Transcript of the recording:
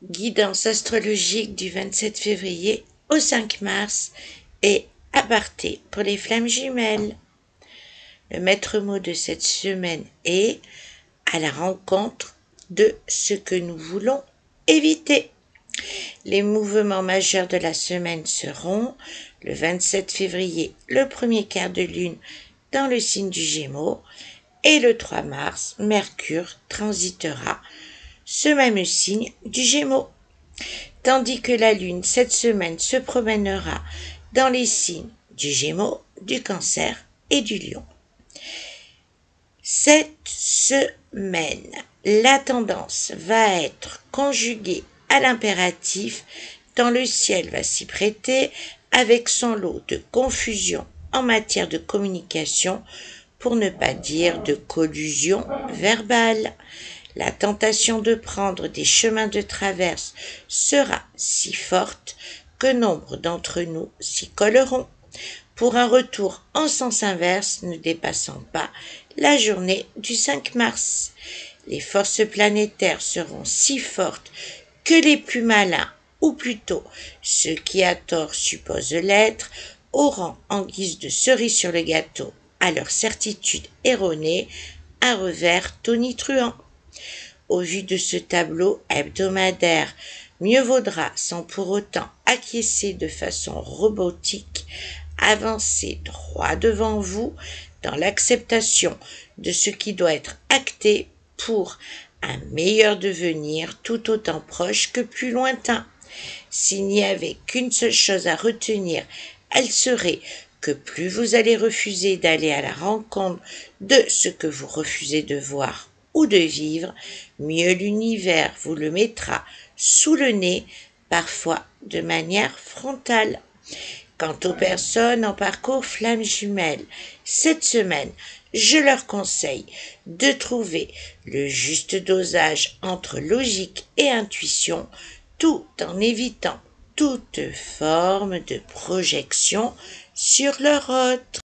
Guidance astrologique du 27 février au 5 mars et aparté pour les flammes jumelles. Le maître mot de cette semaine est à la rencontre de ce que nous voulons éviter. Les mouvements majeurs de la semaine seront le 27 février, le premier quart de lune dans le signe du Gémeaux, et le 3 mars, Mercure transitera ce même signe du Gémeaux, tandis que la lune cette semaine se promènera dans les signes du Gémeaux, du Cancer et du Lion. Cette semaine, la tendance va être conjuguée à l'impératif, tant le ciel va s'y prêter avec son lot de confusion en matière de communication, pour ne pas dire de collusion verbale. La tentation de prendre des chemins de traverse sera si forte que nombre d'entre nous s'y colleront, pour un retour en sens inverse ne dépassant pas la journée du 5 mars. Les forces planétaires seront si fortes que les plus malins, ou plutôt ceux qui à tort supposent l'être, auront en guise de cerise sur le gâteau à leur certitude erronée un revers tonitruant. Au vu de ce tableau hebdomadaire, mieux vaudra, sans pour autant acquiescer de façon robotique, avancer droit devant vous dans l'acceptation de ce qui doit être acté pour un meilleur devenir tout autant proche que plus lointain. S'il n'y avait qu'une seule chose à retenir, elle serait que plus vous allez refuser d'aller à la rencontre de ce que vous refusez de voir ou de vivre, mieux l'univers vous le mettra sous le nez, parfois de manière frontale. Quant aux personnes en parcours flammes jumelles, cette semaine, je leur conseille de trouver le juste dosage entre logique et intuition, tout en évitant toute forme de projection sur leur autre.